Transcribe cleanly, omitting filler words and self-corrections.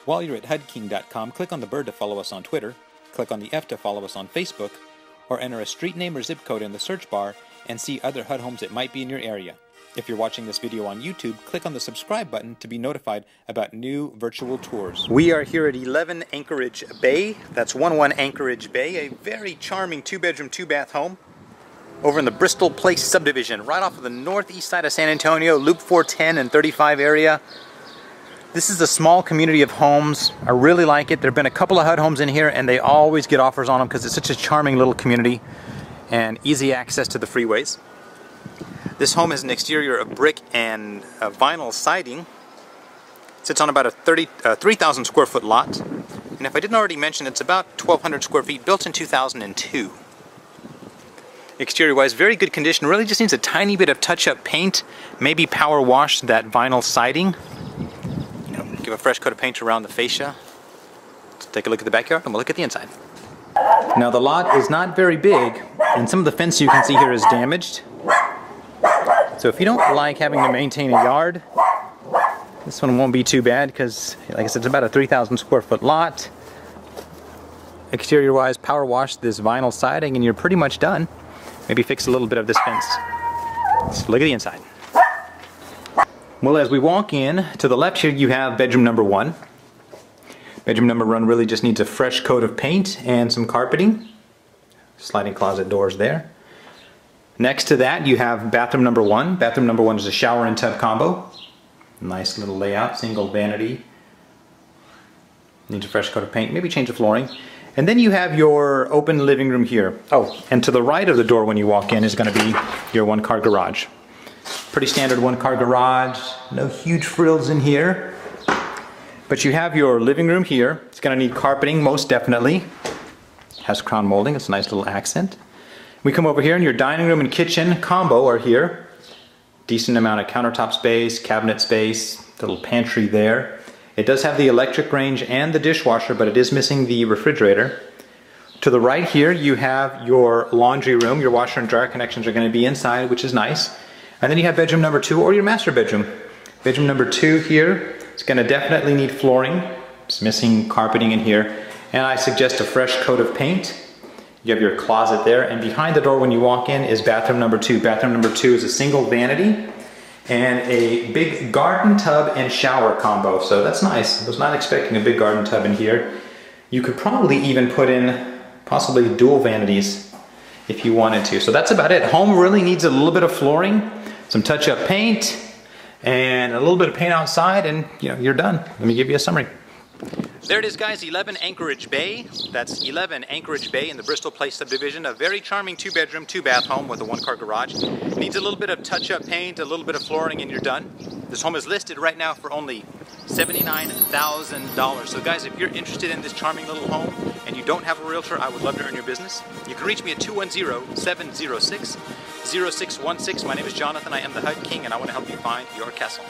While you're at HUDking.com, click on the bird to follow us on Twitter, click on the F to follow us on Facebook, or enter a street name or zip code in the search bar and see other HUD homes that might be in your area. If you're watching this video on YouTube, click on the subscribe button to be notified about new virtual tours. We are here at 11 Anchorage Bay. That's 11 Anchorage Bay, a very charming 2-bedroom, 2-bath home over in the Bristol Place subdivision, right off of the northeast side of San Antonio, Loop 410 and 35 area. This is a small community of homes. I really like it. There have been a couple of HUD homes in here and they always get offers on them because it's such a charming little community and easy access to the freeways. This home has an exterior of brick and vinyl siding. It sits on about a 3,000 square foot lot. And if I didn't already mention, it's about 1,200 square feet, built in 2002. Exterior-wise, very good condition. Really just needs a tiny bit of touch-up paint, maybe power wash that vinyl siding. Give a fresh coat of paint around the fascia. Let's take a look at the backyard and we'll look at the inside. Now the lot is not very big, and some of the fence you can see here is damaged. So if you don't like having to maintain a yard, this one won't be too bad because, like I said, it's about a 3,000 square foot lot. Exterior-wise, power wash this vinyl siding and you're pretty much done. Maybe fix a little bit of this fence. Let's look at the inside. Well, as we walk in, to the left here you have bedroom number 1. Bedroom number 1 really just needs a fresh coat of paint and some carpeting. Sliding closet doors there. Next to that you have bathroom number 1. Bathroom number 1 is a shower and tub combo. Nice little layout, single vanity. Needs a fresh coat of paint, maybe change the flooring. And then you have your open living room here. Oh, and to the right of the door when you walk in is going to be your 1-car garage. Pretty standard 1-car garage, no huge frills in here. But you have your living room here. It's going to need carpeting, most definitely. Has crown molding, it's a nice little accent. We come over here and your dining room and kitchen combo are here. Decent amount of countertop space, cabinet space, little pantry there. It does have the electric range and the dishwasher, but it is missing the refrigerator. To the right here you have your laundry room. Your washer and dryer connections are going to be inside, which is nice. And then you have bedroom number 2 or your master bedroom. Bedroom number 2 here, it's going to definitely need flooring. It's missing carpeting in here. And I suggest a fresh coat of paint. You have your closet there. And behind the door when you walk in is bathroom number 2. Bathroom number 2 is a single vanity and a big garden tub and shower combo. So that's nice. I was not expecting a big garden tub in here. You could probably even put in possibly dual vanities if you wanted to. So that's about it. Home really needs a little bit of flooring, some touch-up paint, and a little bit of paint outside, and you're done. Let me give you a summary. There it is, guys, 11 Anchorage Bay. That's 11 Anchorage Bay in the Bristol Place subdivision. A very charming 2-bedroom, 2-bath home with a 1-car garage. Needs a little bit of touch-up paint, a little bit of flooring, and you're done. This home is listed right now for only $79,000. So guys, if you're interested in this charming little home and you don't have a realtor, I would love to earn your business. You can reach me at 210-706-0616. My name is Jonathan. I am the HUD King, and I want to help you find your castle.